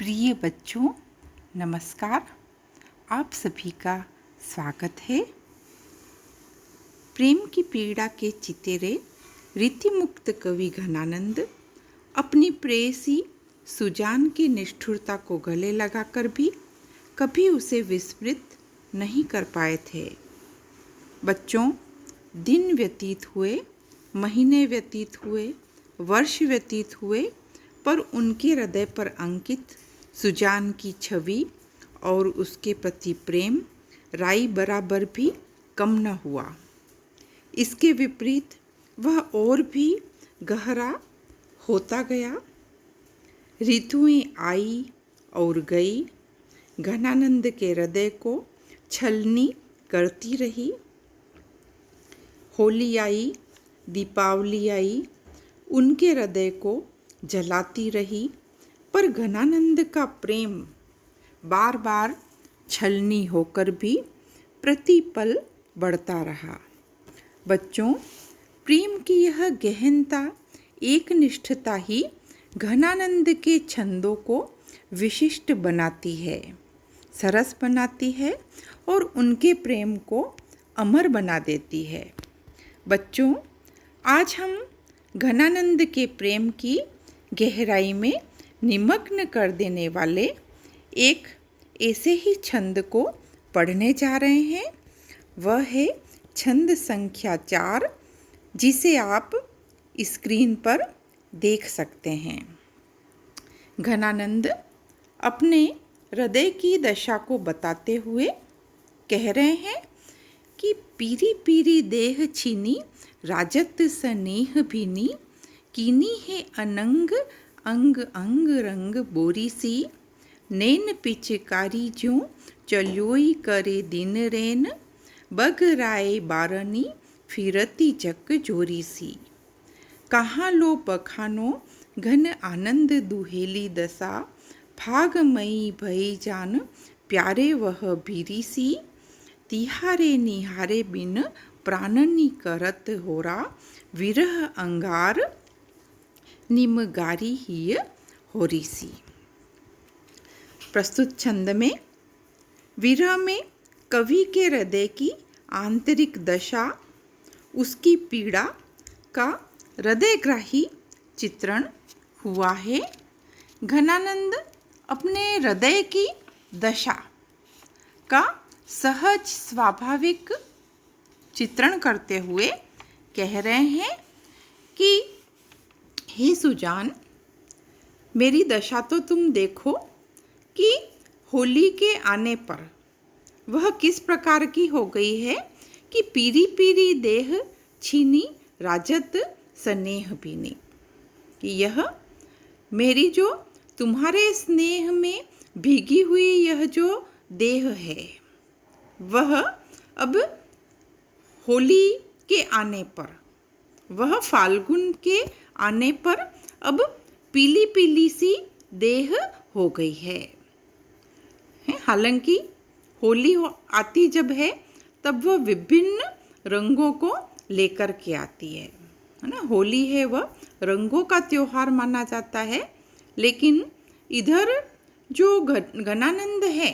प्रिय बच्चों, नमस्कार। आप सभी का स्वागत है। प्रेम की पीड़ा के चितेरे रीतिमुक्त कवि घनानंद अपनी प्रेयसी सुजान की निष्ठुरता को गले लगाकर भी कभी उसे विस्मृत नहीं कर पाए थे। बच्चों, दिन व्यतीत हुए, महीने व्यतीत हुए, वर्ष व्यतीत हुए, पर उनके हृदय पर अंकित सुजान की छवि और उसके प्रति प्रेम राई बराबर भी कम न हुआ। इसके विपरीत वह और भी गहरा होता गया। ऋतुएं आई और गई, घनानंद के हृदय को छलनी करती रही। होली आई, दीपावली आई, उनके हृदय को जलाती रही, पर घनानंद का प्रेम बार बार छलनी होकर भी प्रतिपल बढ़ता रहा। बच्चों, प्रेम की यह गहनता, एक निष्ठता ही घनानंद के छंदों को विशिष्ट बनाती है, सरस बनाती है और उनके प्रेम को अमर बना देती है। बच्चों, आज हम घनानंद के प्रेम की गहराई में निमग्न कर देने वाले एक ऐसे ही छंद को पढ़ने जा रहे हैं। वह है छंद संख्या 4, जिसे आप स्क्रीन पर देख सकते हैं। घनानंद अपने हृदय की दशा को बताते हुए कह रहे हैं कि पीरी पीरी देह छीनी, राजत स्नेह भीनी, कीनी है अनंग अंग अंग रंग बोरी सी, नैन पिचकारी ज्यों चल्योई करे दिन रैन, बग राय बारनी फिरती चक जोरी सी। कहाँ लो बखानो घन आनंद दुहेली दशा, भागमयी भई जान प्यारे वह भीरी सी, तिहारे निहारे बिन प्राणनी करत होरा, विरह अंगार निमगारी ही होरी सी। प्रस्तुत छंद में विरह में कवि के हृदय की आंतरिक दशा, उसकी पीड़ा का हृदयग्राही चित्रण हुआ है। घनानंद अपने हृदय की दशा का सहज स्वाभाविक चित्रण करते हुए कह रहे हैं कि हे सुजान, मेरी दशा तो तुम देखो कि होली के आने पर वह किस प्रकार की हो गई है कि पीरी पीरी देह छीनी, राजत स्नेह भीनी। कि यह मेरी जो तुम्हारे स्नेह में भीगी हुई यह जो देह है, वह अब होली के आने पर, वह फाल्गुन के आने पर अब पीली पीली सी देह हो गई है। हालांकि होली आती जब है तब वह विभिन्न रंगों को लेकर के आती है ना। होली है वह रंगों का त्योहार माना जाता है, लेकिन इधर जो घनानंद है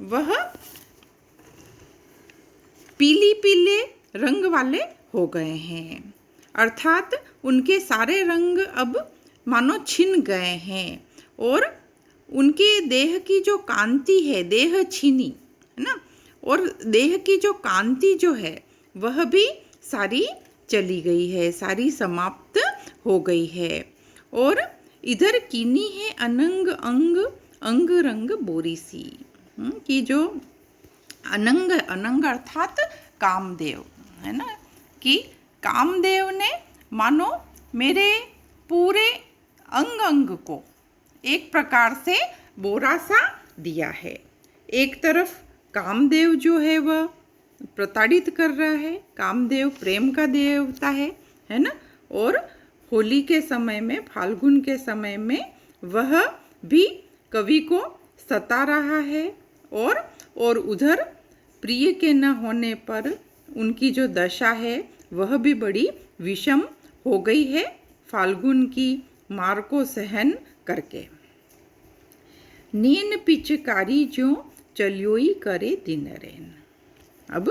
वह पीली पीले रंग वाले हो गए हैं, अर्थात उनके सारे रंग अब मानो छिन गए हैं और उनके देह की जो कांति है, देह छीनी है ना, और देह की जो कांति जो है वह भी सारी चली गई है, सारी समाप्त हो गई है। और इधर कीनी है अनंग अंग अंग रंग बोरी सी, कि जो अनंग, अनंग अर्थात कामदेव है ना, कि कामदेव ने मानो मेरे पूरे अंग अंग को एक प्रकार से बोरा सा दिया है। एक तरफ कामदेव जो है वह प्रताड़ित कर रहा है, कामदेव प्रेम का देवता है ना, और होली के समय में, फाल्गुन के समय में वह भी कवि को सता रहा है, और उधर प्रिय के न होने पर उनकी जो दशा है वह भी बड़ी विषम हो गई है, फाल्गुन की मार को सहन करके। नीन पिचकारी जो चलियोई करे दिन रैन। अब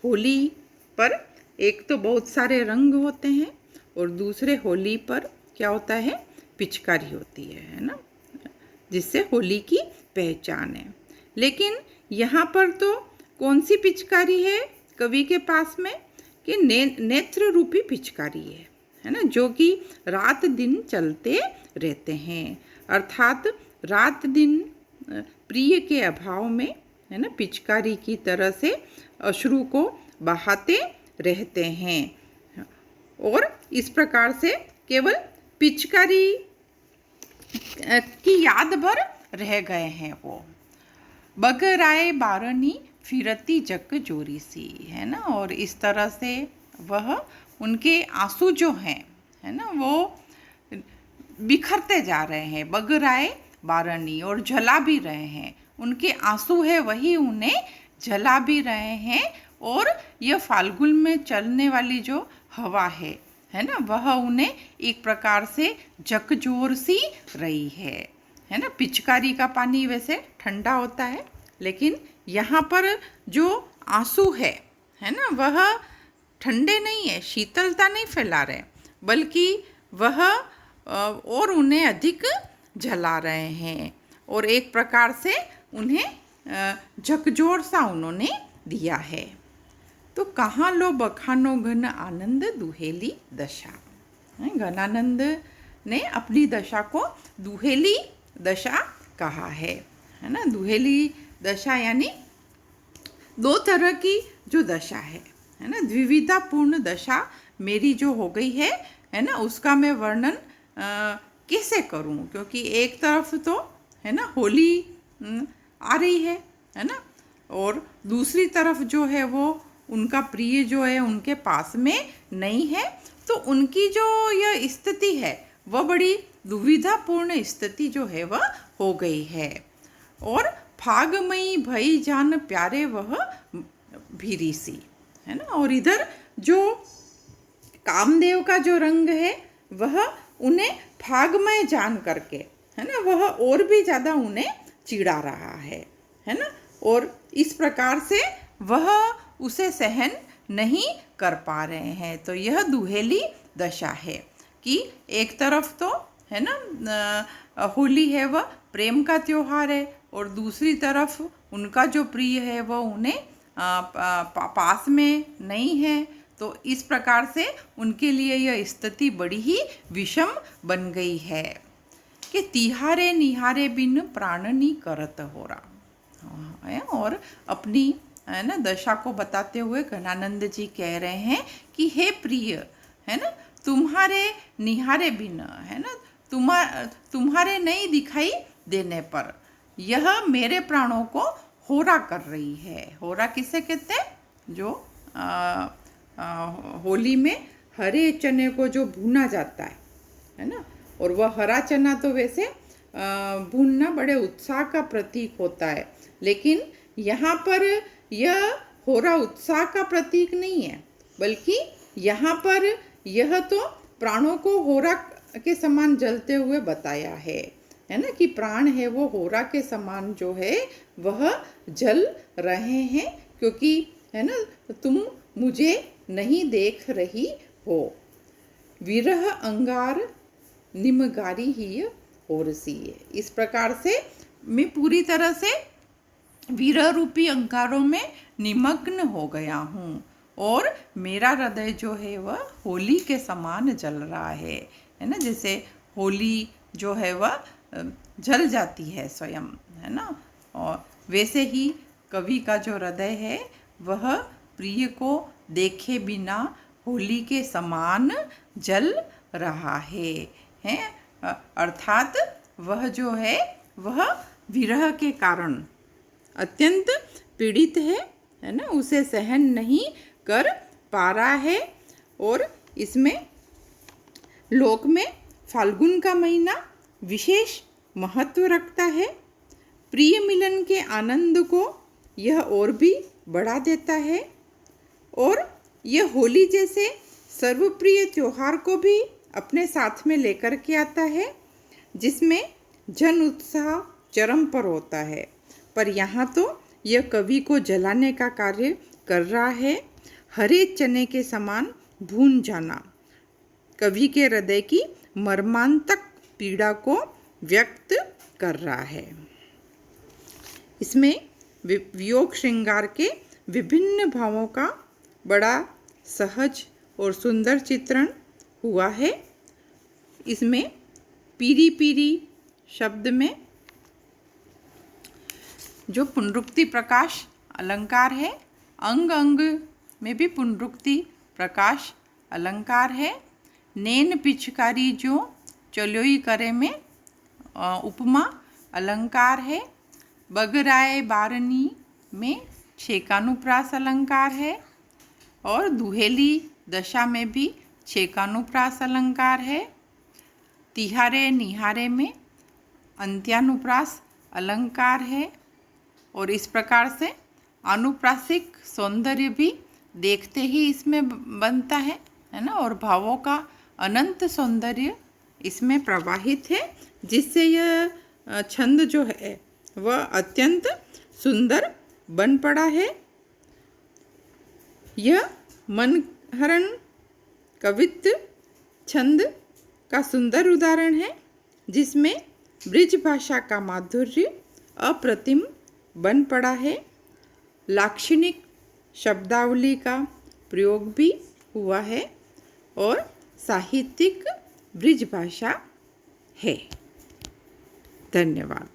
होली पर एक तो बहुत सारे रंग होते हैं और दूसरे होली पर क्या होता है, पिचकारी होती है ना, जिससे होली की पहचान है। लेकिन यहाँ पर तो कौन सी पिचकारी है कवि के पास में, कि नेत्र रूपी पिचकारी है ना, जो कि रात दिन चलते रहते हैं। अर्थात रात दिन प्रिय के अभाव में है ना पिचकारी की तरह से अश्रु को बहाते रहते हैं और इस प्रकार से केवल पिचकारी की याद भर रह गए हैं वो। बगराए बारनी फिरती जग जोरी सी, है ना, और इस तरह से वह उनके आंसू जो हैं है ना वो बिखरते जा रहे हैं। बगराए बारनी, और जला भी रहे हैं, उनके आंसू है वही उन्हें जला भी रहे हैं। और यह फाल्गुन में चलने वाली जो हवा है ना, वह उन्हें एक प्रकार से झकझोर सी रही है ना। पिचकारी का पानी वैसे ठंडा होता है, लेकिन यहाँ पर जो आंसू है ना, वह ठंडे नहीं है, शीतलता नहीं फैला रहे, बल्कि वह और उन्हें अधिक जला रहे हैं और एक प्रकार से उन्हें झकझोर सा उन्होंने दिया है। तो कहाँ लो बखानो घन आनंद दुहेली दशा। घनानंद ने अपनी दशा को दुहेली दशा कहा है ना। दुहेली दशा यानी दो तरह की जो दशा है ना, द्विविधतापूर्ण दशा मेरी जो हो गई है ना, उसका मैं वर्णन कैसे करूं, क्योंकि एक तरफ तो है ना होली आ रही है ना, और दूसरी तरफ जो है वो उनका प्रिय जो है उनके पास में नहीं है। तो उनकी जो यह स्थिति है वह बड़ी दुविधापूर्ण स्थिति जो है वह हो गई है। और फागमई भई जान प्यारे वह भीरी सी, है ना, और इधर जो कामदेव का जो रंग है वह उन्हें फागमय जान करके है ना, वह और भी ज़्यादा उन्हें चिढ़ा रहा है ना, और इस प्रकार से वह उसे सहन नहीं कर पा रहे हैं। तो यह दुहेली दशा है कि एक तरफ तो है ना होली है वह प्रेम का त्योहार है, और दूसरी तरफ उनका जो प्रिय है वह उन्हें पास में नहीं है। तो इस प्रकार से उनके लिए यह स्थिति बड़ी ही विषम बन गई है कि तिहारे निहारे बिन प्राण नी करत हो रहा है। और अपनी है ना दशा को बताते हुए घनानंद जी कह रहे हैं कि हे प्रिय, है ना, तुम्हारे निहारे बिना, है ना, तुम्हारे नहीं दिखाई देने पर यह मेरे प्राणों को होरा कर रही है। होरा किसे कहते हैं? जो होली में हरे चने को जो भूना जाता है ना, और वह हरा चना तो वैसे भूनना बड़े उत्साह का प्रतीक होता है, लेकिन यहाँ पर यह होरा उत्साह का प्रतीक नहीं है, बल्कि यहाँ पर यह तो प्राणों को होरा के समान जलते हुए बताया है ना, कि प्राण है वो होरा के समान जो है वह जल रहे हैं, क्योंकि है ना तुम मुझे नहीं देख रही हो। विरह अंगार निमगारी ही ओरसी है। इस प्रकार से मैं पूरी तरह से विरह रूपी अंगारों में निमग्न हो गया हूँ और मेरा हृदय जो है वह होली के समान जल रहा है ना, जैसे होली जो है वह जल जाती है स्वयं, है ना, और वैसे ही कवि का जो हृदय है वह प्रिय को देखे बिना होली के समान जल रहा है। अर्थात वह जो है वह विरह के कारण अत्यंत पीड़ित है ना, उसे सहन नहीं कर पा रहा है। और इसमें लोक में फाल्गुन का महीना विशेष महत्व रखता है। प्रिय मिलन के आनंद को यह और भी बढ़ा देता है और यह होली जैसे सर्वप्रिय त्योहार को भी अपने साथ में लेकर के आता है, जिसमें जन उत्साह चरम पर होता है, पर यहाँ तो यह कवि को जलाने का कार्य कर रहा है। हरे चने के समान भून जाना कवि के हृदय की मर्मांतक पीड़ा को व्यक्त कर रहा है। इसमें वियोग श्रृंगार के विभिन्न भावों का बड़ा सहज और सुंदर चित्रण हुआ है। इसमें पीरी पीरी शब्द में जो पुनरुक्ति प्रकाश अलंकार है, अंग अंग में भी पुनरुक्ति प्रकाश अलंकार है। नैन पिचकारी जो चलोई करे में उपमा अलंकार है। बगराए बारनी में छेकानुप्रास अलंकार है और दुहेली दशा में भी छेकानुप्रास अलंकार है। तिहारे निहारे में अंत्यानुप्रास अलंकार है और इस प्रकार से अनुप्रासिक सौंदर्य भी देखते ही इसमें बनता है ना, और भावों का अनंत सौंदर्य इसमें प्रवाहित है, जिससे यह छंद जो है वह अत्यंत सुंदर बन पड़ा है। यह मनहरण कवित्व छंद का सुंदर उदाहरण है, जिसमें ब्रिज भाषा का माधुर्य अप्रतिम बन पड़ा है। लाक्षणिक शब्दावली का प्रयोग भी हुआ है और साहित्यिक ब्रिज भाषा है। धन्यवाद।